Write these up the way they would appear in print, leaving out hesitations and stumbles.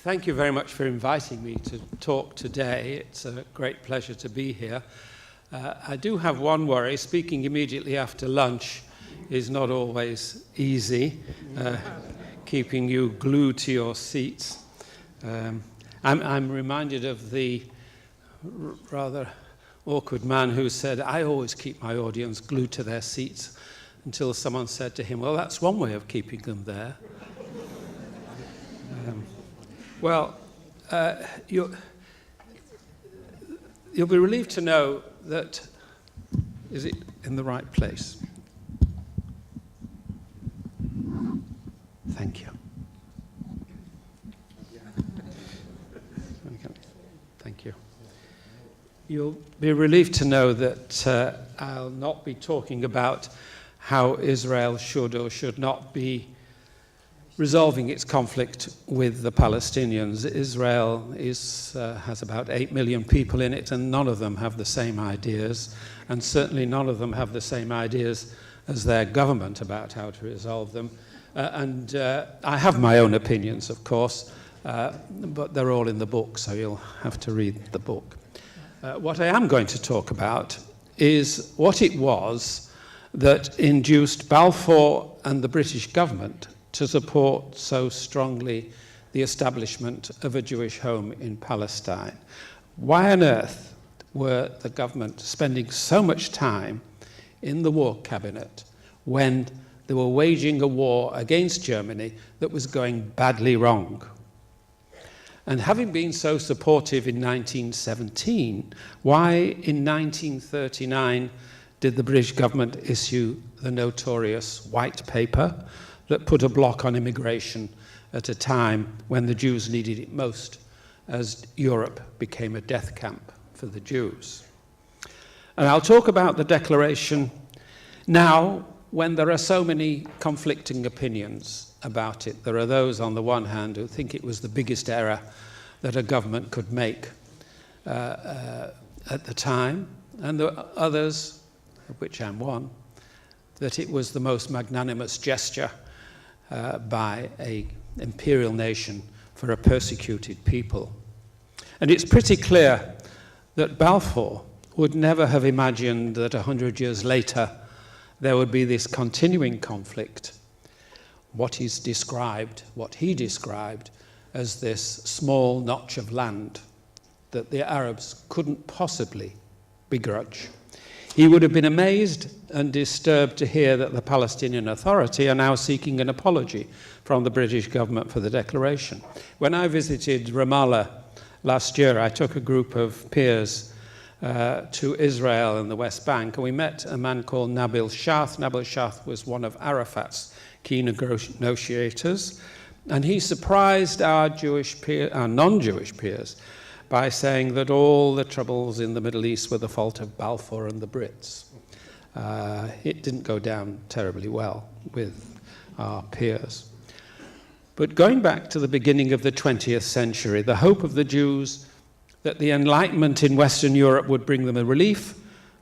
Thank you very much for inviting me to talk today. It's a great pleasure to be here. I do have one worry. Speaking immediately after lunch is not always easy, keeping you glued to your seats. I'm reminded of the rather awkward man who said, I always keep my audience glued to their seats, until someone said to him, well, that's one way of keeping them there. You'll be relieved to know that, is it in the right place? Thank you. Thank you. You'll be relieved to know that I'll not be talking about how Israel should or should not be resolving its conflict with the Palestinians. Israel has about 8 million people in it, and none of them have the same ideas, and certainly none of them have the same ideas as their government about how to resolve them. I have my own opinions, of course, but they're all in the book, so you'll have to read the book. What I am going to talk about is what it was that induced Balfour and the British government to support so strongly the establishment of a Jewish home in Palestine. Why on earth were the government spending so much time in the war cabinet when they were waging a war against Germany that was going badly wrong? And having been so supportive in 1917, why in 1939 did the British government issue the notorious White Paper that put a block on immigration at a time when the Jews needed it most, as Europe became a death camp for the Jews? And I'll talk about the Declaration now when there are so many conflicting opinions about it. There are those on the one hand who think it was the biggest error that a government could make at the time, and there are others, of which I'm one, that it was the most magnanimous gesture by an imperial nation for a persecuted people. And it's pretty clear that Balfour would never have imagined that 100 years later there would be this continuing conflict, what he described as this small notch of land that the Arabs couldn't possibly begrudge. He would have been amazed and disturbed to hear that the Palestinian Authority are now seeking an apology from the British government for the declaration. When I visited Ramallah last year, I took a group of peers to Israel and the West Bank, and we met a man called Nabil Shath. Nabil Shath was one of Arafat's key negotiators, and he surprised our non-Jewish peers by saying that all the troubles in the Middle East were the fault of Balfour and the Brits. It didn't go down terribly well with our peers. But going back to the beginning of the 20th century, the hope of the Jews that the Enlightenment in Western Europe would bring them a relief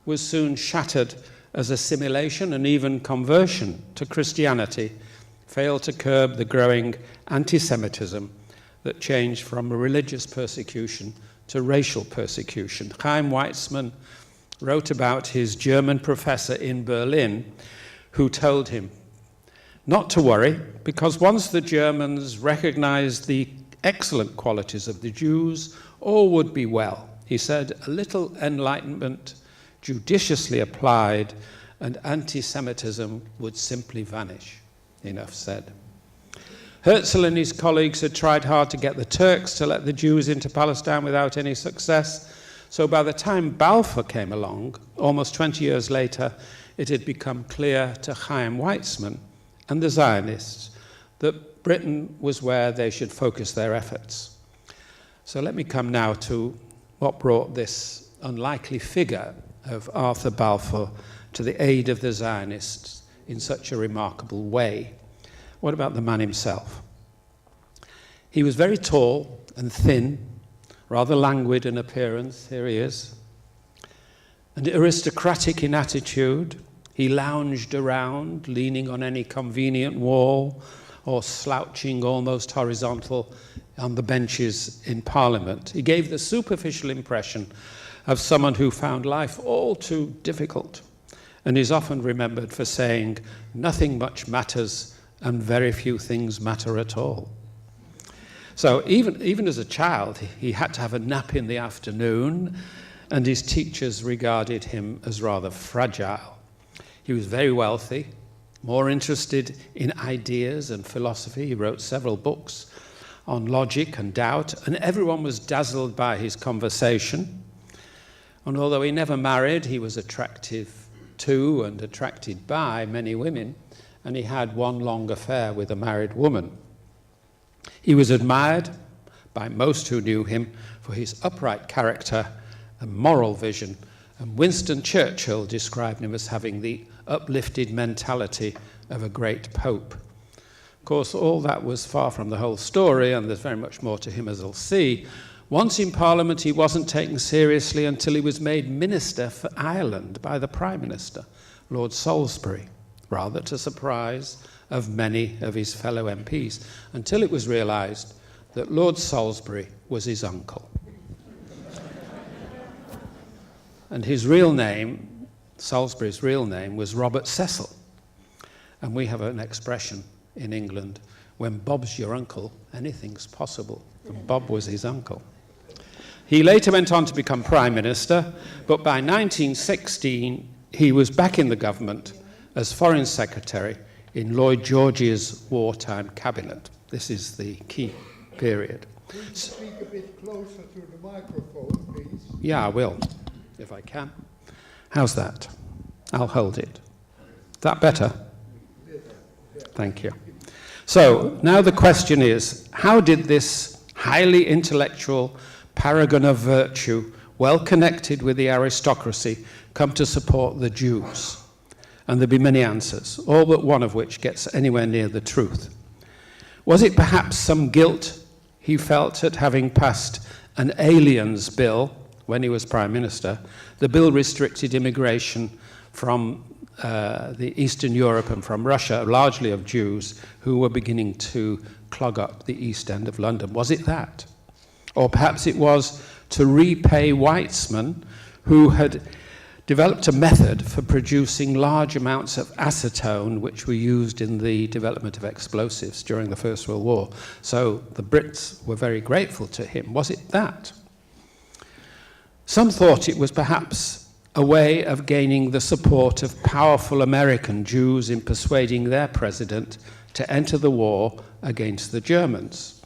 was soon shattered as assimilation and even conversion to Christianity failed to curb the growing anti-Semitism that changed from a religious persecution to racial persecution. Chaim Weizmann wrote about his German professor in Berlin who told him not to worry, because once the Germans recognized the excellent qualities of the Jews, all would be well. He said, a little enlightenment judiciously applied and anti-Semitism would simply vanish. Enough said. Herzl and his colleagues had tried hard to get the Turks to let the Jews into Palestine without any success. So by the time Balfour came along, almost 20 years later, it had become clear to Chaim Weizmann and the Zionists that Britain was where they should focus their efforts. So let me come now to what brought this unlikely figure of Arthur Balfour to the aid of the Zionists in such a remarkable way. What about the man himself? He was very tall and thin, rather languid in appearance. Here he is. And aristocratic in attitude. He lounged around, leaning on any convenient wall or slouching almost horizontal on the benches in Parliament. He gave the superficial impression of someone who found life all too difficult, and is often remembered for saying, "Nothing much matters and very few things matter at all." So even as a child, he had to have a nap in the afternoon, and his teachers regarded him as rather fragile. He was very wealthy, more interested in ideas and philosophy. He wrote several books on logic and doubt, and everyone was dazzled by his conversation. And although he never married, he was attractive to and attracted by many women, and he had one long affair with a married woman. He was admired by most who knew him for his upright character and moral vision, and Winston Churchill described him as having the uplifted mentality of a great pope. Of course, all that was far from the whole story, and there's very much more to him, as I'll see. Once in Parliament, he wasn't taken seriously until he was made Minister for Ireland by the Prime Minister, Lord Salisbury, rather to surprise of many of his fellow MPs, until it was realised that Lord Salisbury was his uncle. And his real name, Salisbury's real name, was Robert Cecil. And we have an expression in England, when Bob's your uncle, anything's possible. And Bob was his uncle. He later went on to become Prime Minister, but by 1916, he was back in the government as Foreign Secretary in Lloyd George's wartime cabinet. This is the key period. Could you speak a bit closer to the microphone, please? Yeah, I will, if I can. How's that? I'll hold it. Is that better? Thank you. So now the question is, how did this highly intellectual paragon of virtue, well connected with the aristocracy, come to support the Jews? And there'll be many answers, all but one of which gets anywhere near the truth. Was it perhaps some guilt he felt at having passed an aliens bill when he was Prime Minister? The bill restricted immigration from the Eastern Europe and from Russia, largely of Jews, who were beginning to clog up the East End of London. Was it that? Or perhaps it was to repay Weitzman, who had developed a method for producing large amounts of acetone, which were used in the development of explosives during the First World War. So the Brits were very grateful to him. Was it that? Some thought it was perhaps a way of gaining the support of powerful American Jews in persuading their president to enter the war against the Germans.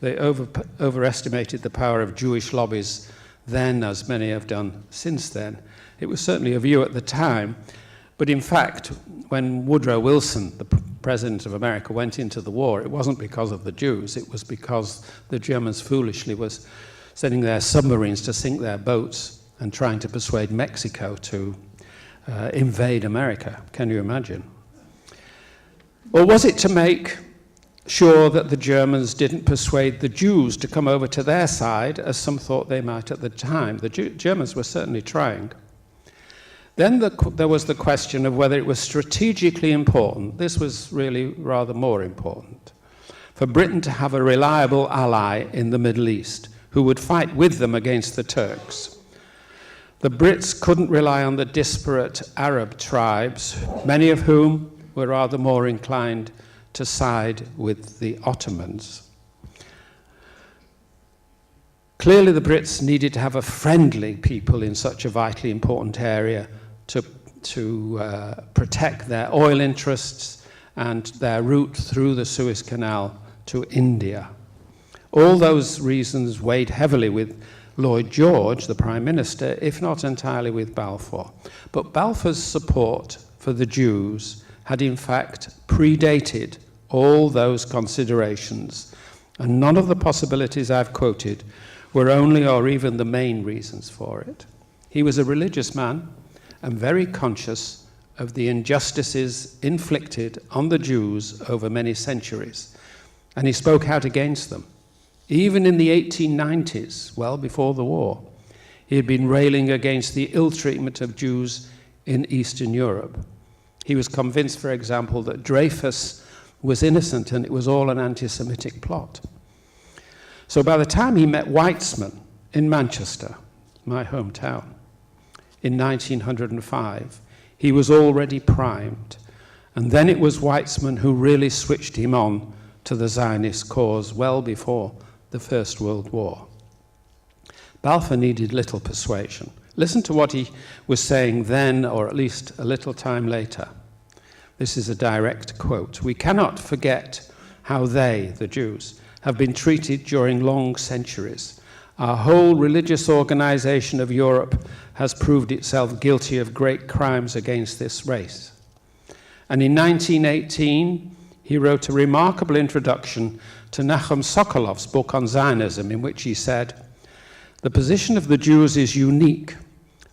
They overestimated the power of Jewish lobbies then, as many have done since then. It was certainly a view at the time, but in fact, when Woodrow Wilson, the President of America, went into the war, it wasn't because of the Jews, it was because the Germans foolishly was sending their submarines to sink their boats and trying to persuade Mexico to invade America. Can you imagine? Or was it to make sure that the Germans didn't persuade the Jews to come over to their side, as some thought they might at the time? The Germans were certainly trying. Then there was the question of whether it was strategically important, this was really rather more important, for Britain to have a reliable ally in the Middle East who would fight with them against the Turks. The Brits couldn't rely on the disparate Arab tribes, many of whom were rather more inclined to side with the Ottomans. Clearly the Brits needed to have a friendly people in such a vitally important area to protect their oil interests and their route through the Suez Canal to India. All those reasons weighed heavily with Lloyd George, the Prime Minister, if not entirely with Balfour. But Balfour's support for the Jews had in fact predated all those considerations, and none of the possibilities I've quoted were only or even the main reasons for it. He was a religious man and very conscious of the injustices inflicted on the Jews over many centuries, and he spoke out against them. Even in the 1890s, well before the war, he had been railing against the ill treatment of Jews in Eastern Europe. He was convinced, for example, that Dreyfus was innocent and it was all an anti-Semitic plot. So by the time he met Weitzman in Manchester, my hometown, in 1905, he was already primed. And then it was Weitzman who really switched him on to the Zionist cause well before the First World War. Balfour needed little persuasion. Listen to what he was saying then, or at least a little time later. This is a direct quote. "We cannot forget how they, the Jews, have been treated during long centuries. Our whole religious organization of Europe has proved itself guilty of great crimes against this race." And in 1918, he wrote a remarkable introduction to Nachum Sokolov's book on Zionism, in which he said, "The position of the Jews is unique.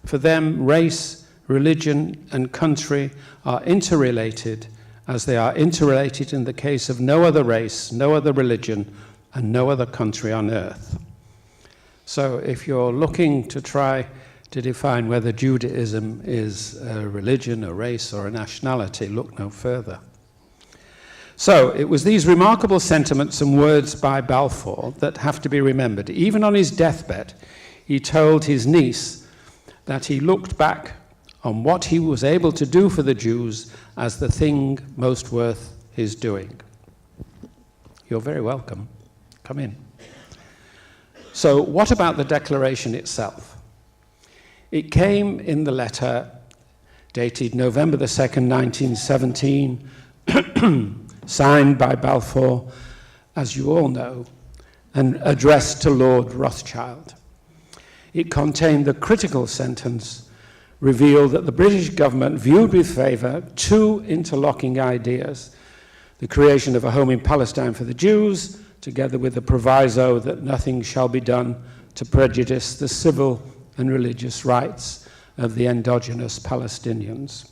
For them, race, religion, and country are interrelated, as they are interrelated in the case of no other race, no other religion, and no other country on earth." So if you're looking to try to define whether Judaism is a religion, a race, or a nationality, look no further. So it was these remarkable sentiments and words by Balfour that have to be remembered. Even on his deathbed, he told his niece that he looked back on what he was able to do for the Jews as the thing most worth his doing. You're very welcome. Come in. So what about the declaration itself? It came in the letter dated November the 2nd, 1917, signed by Balfour, as you all know, and addressed to Lord Rothschild. It contained the critical sentence, revealed that the British government viewed with favour two interlocking ideas: the creation of a home in Palestine for the Jews, together with the proviso that nothing shall be done to prejudice the civil and religious rights of the endogenous Palestinians.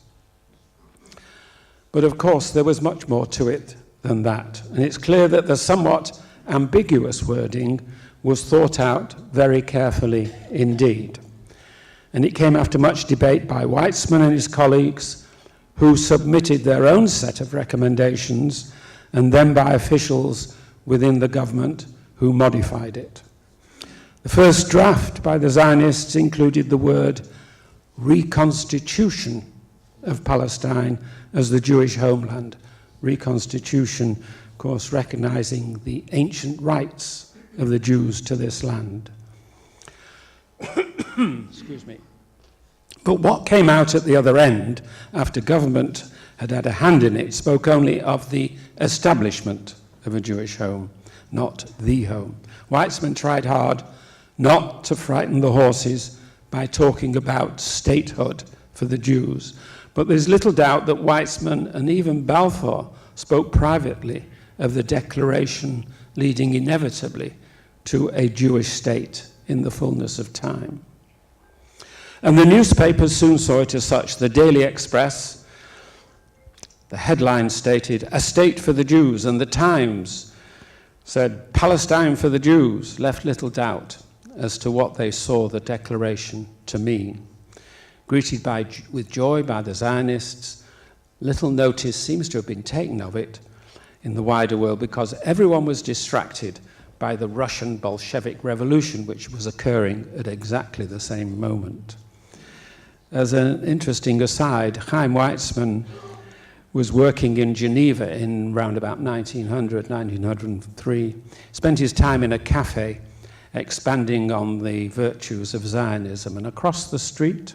But of course, there was much more to it than that, and it's clear that the somewhat ambiguous wording was thought out very carefully indeed. And it came after much debate by Weitzman and his colleagues, who submitted their own set of recommendations, and then by officials within the government who modified it. The first draft by the Zionists included the word reconstitution of Palestine as the Jewish homeland. Reconstitution, of course, recognizing the ancient rights of the Jews to this land. Excuse me. But what came out at the other end, after government had had a hand in it, spoke only of the establishment of a Jewish home, not the home. Weitzman tried hard not to frighten the horses by talking about statehood for the Jews. But there's little doubt that Weitzman and even Balfour spoke privately of the declaration leading inevitably to a Jewish state in the fullness of time. And the newspapers soon saw it as such. The Daily Express, the headline stated, "A state for the Jews," and the Times said, "Palestine for the Jews," left little doubt as to what they saw the declaration to mean. Greeted with joy by the Zionists, little notice seems to have been taken of it in the wider world because everyone was distracted by the Russian Bolshevik Revolution, which was occurring at exactly the same moment. As an interesting aside, Chaim Weitzman was working in Geneva in round about 1900, 1903, spent his time in a cafe expanding on the virtues of Zionism. And across the street,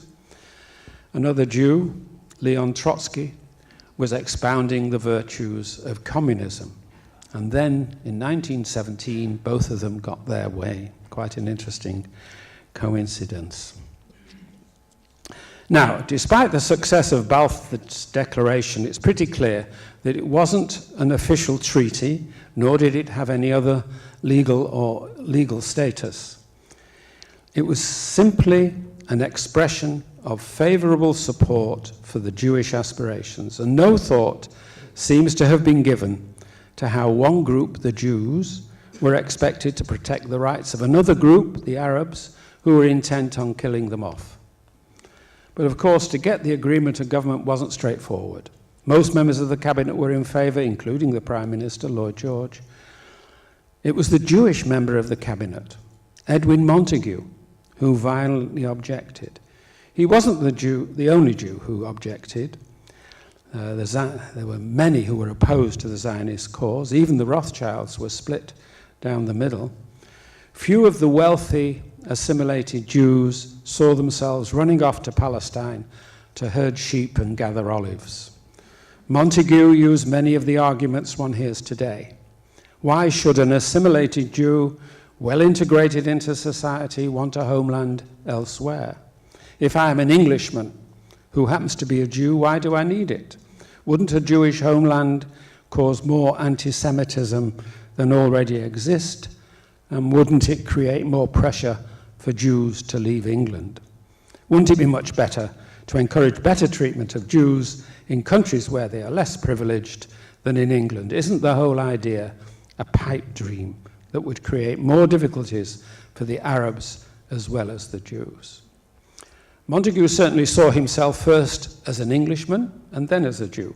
another Jew, Leon Trotsky, was expounding the virtues of communism. And then in 1917, both of them got their way. Quite an interesting coincidence. Now, despite the success of Balfour's declaration, it's pretty clear that it wasn't an official treaty, nor did it have any other legal status. It was simply an expression of favorable support for the Jewish aspirations, and no thought seems to have been given to how one group, the Jews, were expected to protect the rights of another group, the Arabs, who were intent on killing them off. But of course, to get the agreement of government wasn't straightforward. Most members of the cabinet were in favour, including the Prime Minister, Lloyd George. It was the Jewish member of the cabinet, Edwin Montagu, who violently objected. He wasn't the only Jew who objected. There were many who were opposed to the Zionist cause. Even the Rothschilds were split down the middle. Few of the wealthy, assimilated Jews saw themselves running off to Palestine to herd sheep and gather olives. Montagu used many of the arguments one hears today. Why should an assimilated Jew, well integrated into society, want a homeland elsewhere? If I am an Englishman who happens to be a Jew, why do I need it? Wouldn't a Jewish homeland cause more anti-Semitism than already exist? And wouldn't it create more pressure for Jews to leave England? Wouldn't it be much better to encourage better treatment of Jews in countries where they are less privileged than in England? Isn't the whole idea a pipe dream that would create more difficulties for the Arabs as well as the Jews? Montagu certainly saw himself first as an Englishman and then as a Jew.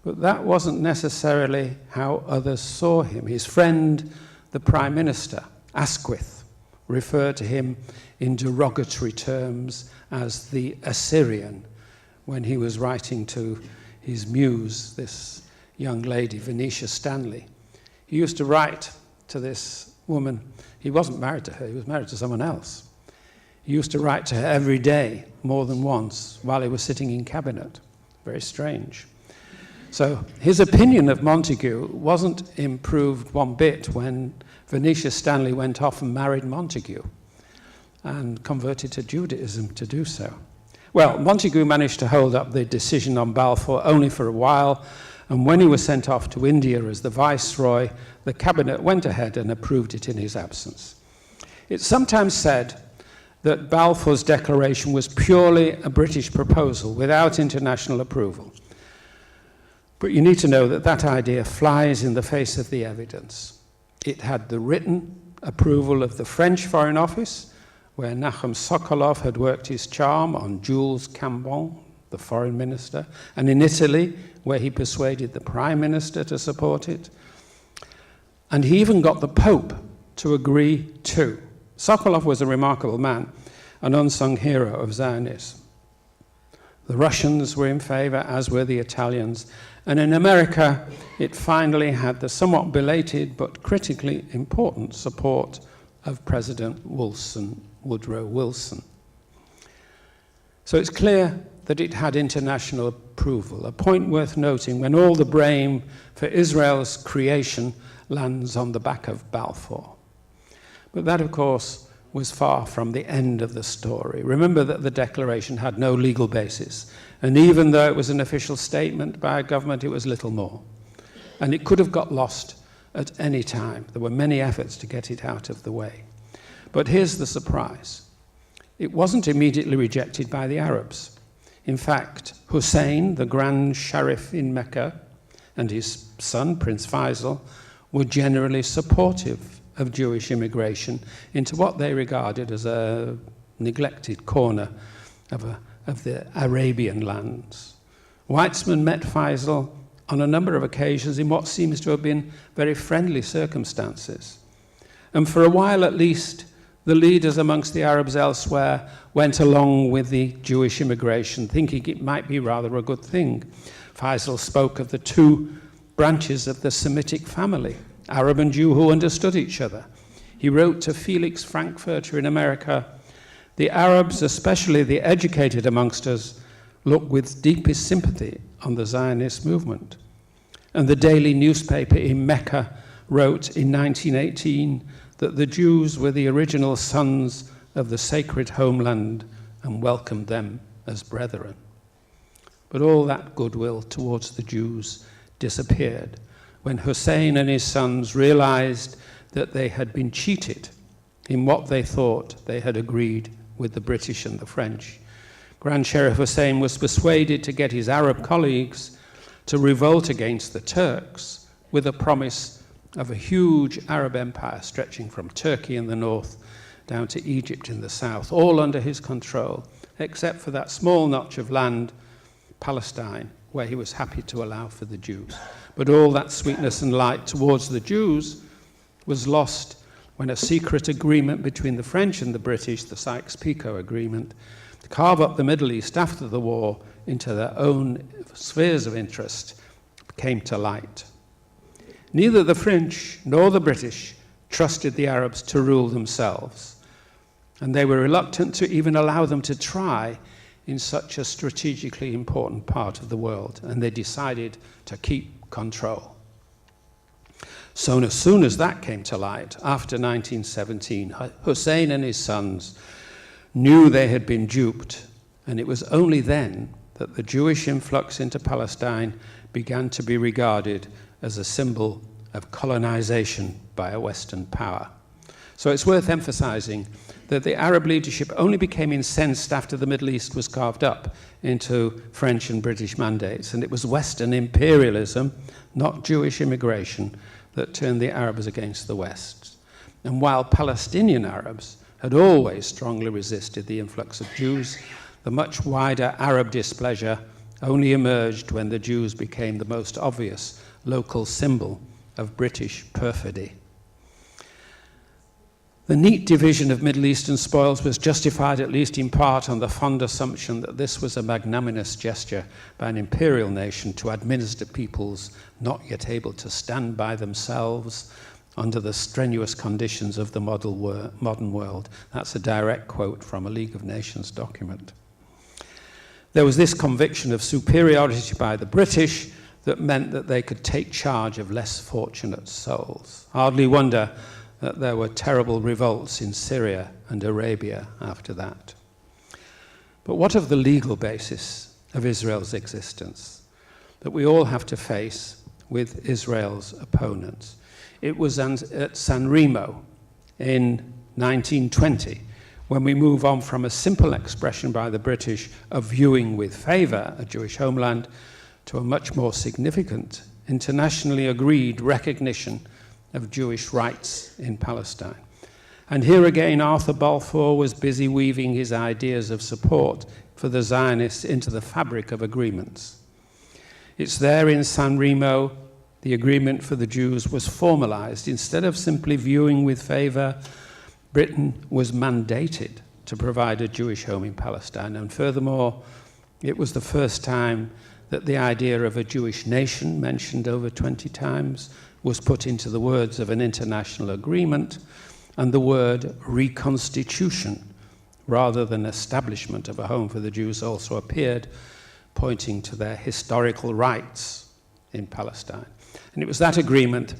But that wasn't necessarily how others saw him. His friend, the Prime Minister, Asquith, referred to him in derogatory terms as the Assyrian when he was writing to his muse, this young lady, Venetia Stanley. He used to write to this woman. He wasn't married to her, he was married to someone else. He used to write to her every day, more than once, while he was sitting in cabinet. Very strange. So his opinion of Montagu wasn't improved one bit when Venetia Stanley went off and married Montagu and converted to Judaism to do so. Well, Montagu managed to hold up the decision on Balfour only for a while, and when he was sent off to India as the viceroy, the cabinet went ahead and approved it in his absence. It's sometimes said that Balfour's declaration was purely a British proposal without international approval. But you need to know that that idea flies in the face of the evidence. It had the written approval of the French Foreign Office, where Nachum Sokolov had worked his charm on Jules Cambon, the foreign minister, and in Italy, where he persuaded the prime minister to support it. And he even got the Pope to agree too. Sokolov was a remarkable man, an unsung hero of Zionism. The Russians were in favor, as were the Italians, and in America, it finally had the somewhat belated but critically important support of President Woodrow Wilson. So it's clear that it had international approval, a point worth noting when all the blame for Israel's creation lands on the back of Balfour. But that, of course, was far from the end of the story. Remember that the declaration had no legal basis, and even though it was an official statement by a government, it was little more. And it could have got lost at any time. There were many efforts to get it out of the way. But here's the surprise. It wasn't immediately rejected by the Arabs. In fact, Hussein, the Grand Sharif in Mecca, and his son, Prince Faisal, were generally supportive of Jewish immigration into what they regarded as a neglected corner of the Arabian lands. Weizmann met Faisal on a number of occasions in what seems to have been very friendly circumstances. And for a while at least, the leaders amongst the Arabs elsewhere went along with the Jewish immigration, thinking it might be rather a good thing. Faisal spoke of the two branches of the Semitic family, Arab and Jew, who understood each other. He wrote to Felix Frankfurter in America, "The Arabs, especially the educated amongst us, look with deepest sympathy on the Zionist movement." And the daily newspaper in Mecca wrote in 1918 that the Jews were the original sons of the sacred homeland and welcomed them as brethren. But all that goodwill towards the Jews disappeared when Hussein and his sons realized that they had been cheated in what they thought they had agreed with the British and the French. Grand Sheriff Hussein was persuaded to get his Arab colleagues to revolt against the Turks with a promise of a huge Arab empire stretching from Turkey in the north down to Egypt in the south, all under his control, except for that small notch of land, Palestine, where he was happy to allow for the Jews. But all that sweetness and light towards the Jews was lost when a secret agreement between the French and the British, the Sykes-Picot Agreement, to carve up the Middle East after the war into their own spheres of interest, came to light. Neither the French nor the British trusted the Arabs to rule themselves, and they were reluctant to even allow them to try in such a strategically important part of the world, and they decided to keep control. So as soon as that came to light, after 1917, Hussein and his sons knew they had been duped, and it was only then that the Jewish influx into Palestine began to be regarded as a symbol of colonization by a Western power. So it's worth emphasizing that the Arab leadership only became incensed after the Middle East was carved up into French and British mandates, and it was Western imperialism, not Jewish immigration, that turned the Arabs against the West. And while Palestinian Arabs had always strongly resisted the influx of Jews, the much wider Arab displeasure only emerged when the Jews became the most obvious local symbol of British perfidy. The neat division of Middle Eastern spoils was justified, at least in part, on the fond assumption that this was a magnanimous gesture by an imperial nation to administer peoples not yet able to stand by themselves under the strenuous conditions of the modern world. That's a direct quote from a League of Nations document. There was this conviction of superiority by the British that meant that they could take charge of less fortunate souls. Hardly wonder that there were terrible revolts in Syria and Arabia after that. But what of the legal basis of Israel's existence that we all have to face with Israel's opponents? It was at San Remo in 1920 when we move on from a simple expression by the British of viewing with favour a Jewish homeland to a much more significant, internationally agreed recognition of Jewish rights in Palestine. And here again, Arthur Balfour was busy weaving his ideas of support for the Zionists into the fabric of agreements. It's there in San Remo the agreement for the Jews was formalized. Instead of simply viewing with favor, Britain was mandated to provide a Jewish home in Palestine. And furthermore, it was the first time that the idea of a Jewish nation, mentioned over 20 times, was put into the words of an international agreement, and the word reconstitution, rather than establishment of a home for the Jews, also appeared, pointing to their historical rights in Palestine. And it was that agreement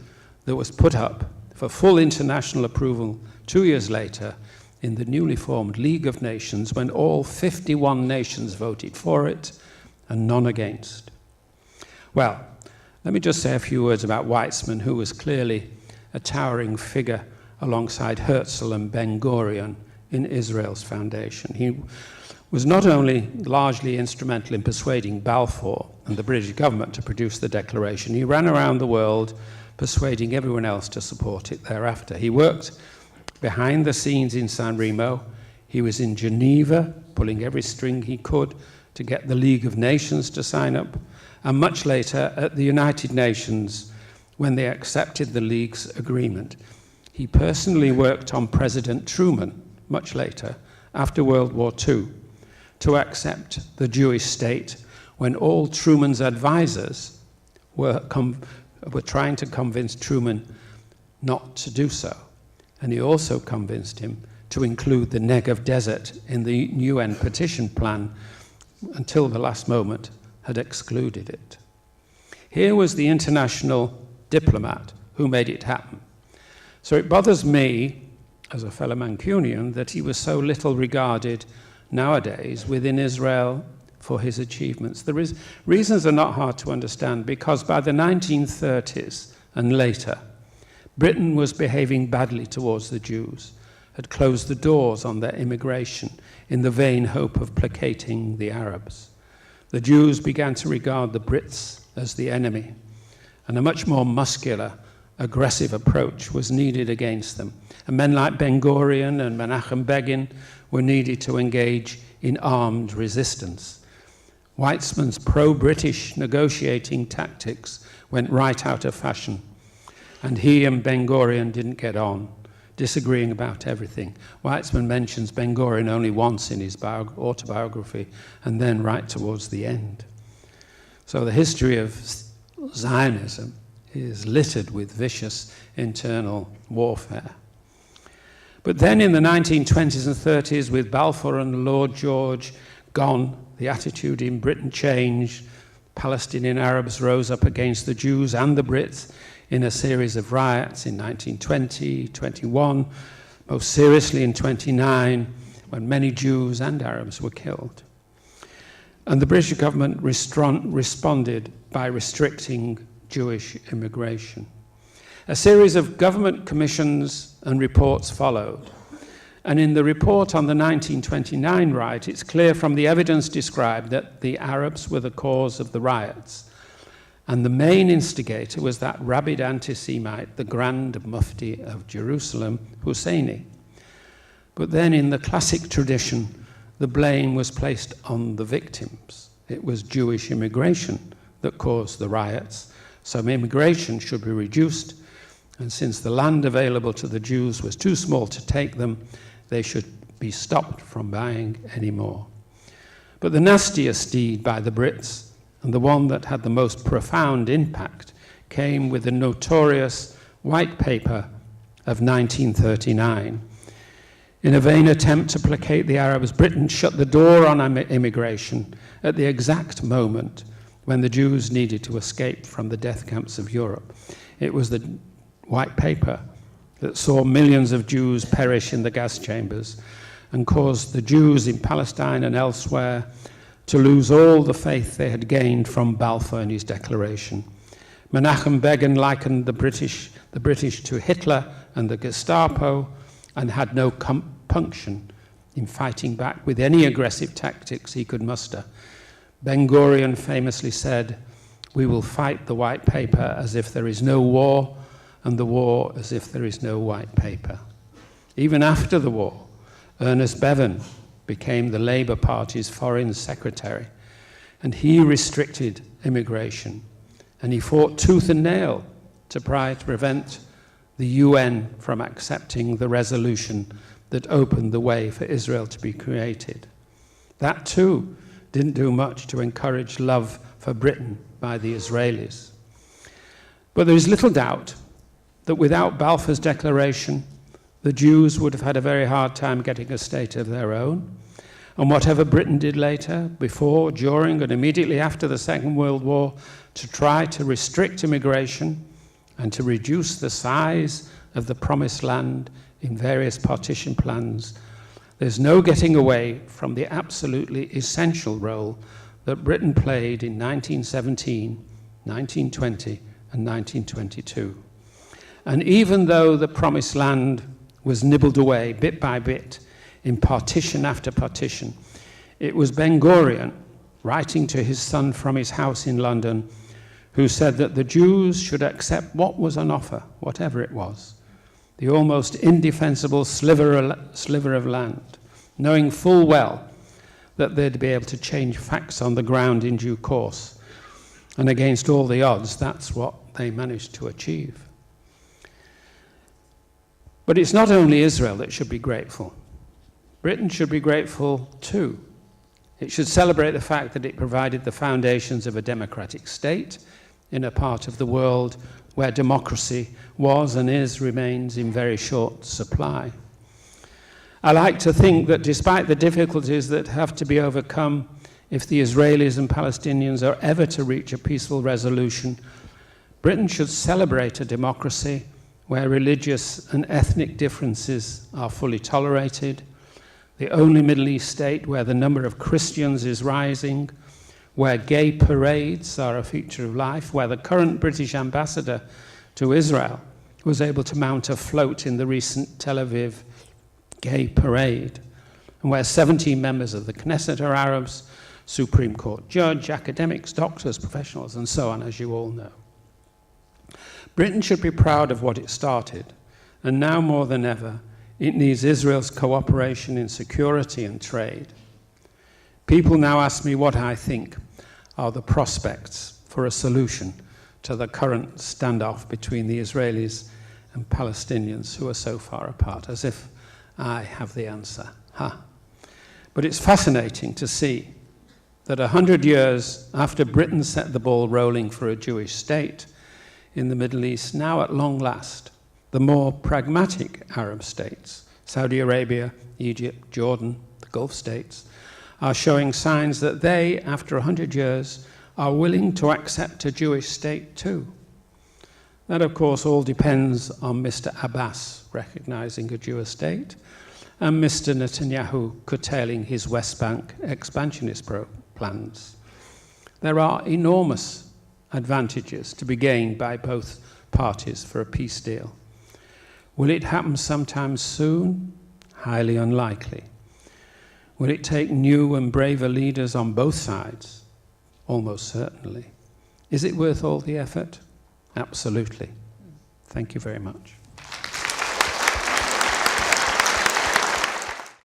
that was put up for full international approval 2 years later in the newly formed League of Nations, when all 51 nations voted for it and none against. Well, let me just say a few words about Weizmann, who was clearly a towering figure alongside Herzl and Ben-Gurion in Israel's foundation. He was not only largely instrumental in persuading Balfour and the British government to produce the declaration, he ran around the world persuading everyone else to support it thereafter. He worked behind the scenes in San Remo. He was in Geneva, pulling every string he could to get the League of Nations to sign up, and much later at the United Nations when they accepted the League's agreement. He personally worked on President Truman, much later, after World War II, to accept the Jewish state when all Truman's advisors were trying to convince Truman not to do so. And he also convinced him to include the Negev Desert in the UN petition plan until the last moment had excluded it. Here was the international diplomat who made it happen. So it bothers me, as a fellow Mancunian, that he was so little regarded nowadays within Israel for his achievements. The reasons are not hard to understand, because by the 1930s and later, Britain was behaving badly towards the Jews, had closed the doors on their immigration in the vain hope of placating the Arabs. The Jews began to regard the Brits as the enemy, and a much more muscular, aggressive approach was needed against them. And men like Ben-Gurion and Menachem Begin were needed to engage in armed resistance. Weizmann's pro-British negotiating tactics went right out of fashion. and he and Ben-Gurion didn't get on, disagreeing about everything. Weitzman mentions Ben-Gurion only once in his autobiography, and then right towards the end. So the history of Zionism is littered with vicious internal warfare. But then in the 1920s and 30s, with Balfour and Lord George gone, the attitude in Britain changed. Palestinian Arabs rose up against the Jews and the Brits in a series of riots in 1920, 21, most seriously in 29, when many Jews and Arabs were killed. And the British government responded by restricting Jewish immigration. A series of government commissions and reports followed. And in the report on the 1929 riot, it's clear from the evidence described that the Arabs were the cause of the riots. And the main instigator was that rabid anti-Semite, the Grand Mufti of Jerusalem, Husseini. But then in the classic tradition, the blame was placed on the victims. It was Jewish immigration that caused the riots. So immigration should be reduced, and since the land available to the Jews was too small to take them, they should be stopped from buying any more. But the nastiest deed by the Brits, and the one that had the most profound impact, came with the notorious White Paper of 1939. In a vain attempt to placate the Arabs, Britain shut the door on immigration at the exact moment when the Jews needed to escape from the death camps of Europe. It was the White Paper that saw millions of Jews perish in the gas chambers and caused the Jews in Palestine and elsewhere to lose all the faith they had gained from Balfour and his declaration. Menachem Begin likened the British to Hitler and the Gestapo and had no compunction in fighting back with any aggressive tactics he could muster. Ben-Gurion famously said, "We will fight the White Paper as if there is no war, and the war as if there is no White Paper." Even after the war, Ernest Bevin became the Labour Party's foreign secretary, and he restricted immigration, and he fought tooth and nail to try to prevent the UN from accepting the resolution that opened the way for Israel to be created. That too didn't do much to encourage love for Britain by the Israelis. But there is little doubt that without Balfour's declaration, the Jews would have had a very hard time getting a state of their own. And whatever Britain did later, before, during, and immediately after the Second World War, to try to restrict immigration and to reduce the size of the Promised Land in various partition plans, there's no getting away from the absolutely essential role that Britain played in 1917, 1920, and 1922. And even though the Promised Land was nibbled away bit by bit in partition after partition, it was Ben-Gurion, writing to his son from his house in London, who said that the Jews should accept what was on offer, whatever it was, the almost indefensible sliver of land, knowing full well that they'd be able to change facts on the ground in due course. And against all the odds, that's what they managed to achieve. But it's not only Israel that should be grateful. Britain should be grateful too. It should celebrate the fact that it provided the foundations of a democratic state in a part of the world where democracy was and remains in very short supply. I like to think that despite the difficulties that have to be overcome if the Israelis and Palestinians are ever to reach a peaceful resolution, Britain should celebrate a democracy where religious and ethnic differences are fully tolerated, the only Middle East state where the number of Christians is rising, where gay parades are a feature of life, where the current British ambassador to Israel was able to mount a float in the recent Tel Aviv gay parade, and where 17 members of the Knesset are Arabs, Supreme Court judge, academics, doctors, professionals, and so on, as you all know. Britain should be proud of what it started, and now more than ever, it needs Israel's cooperation in security and trade. People now ask me what I think are the prospects for a solution to the current standoff between the Israelis and Palestinians who are so far apart, as if I have the answer. Ha. But it's fascinating to see that 100 years after Britain set the ball rolling for a Jewish state in the Middle East, now at long last, the more pragmatic Arab states, Saudi Arabia, Egypt, Jordan, the Gulf states, are showing signs that they, after 100 years, are willing to accept a Jewish state too. That, of course, all depends on Mr. Abbas recognizing a Jewish state and Mr. Netanyahu curtailing his West Bank expansionist plans. There are enormous advantages to be gained by both parties for a peace deal. Will it happen sometime soon? Highly unlikely. Will it take new and braver leaders on both sides? Almost certainly. Is it worth all the effort? Absolutely. Thank you very much.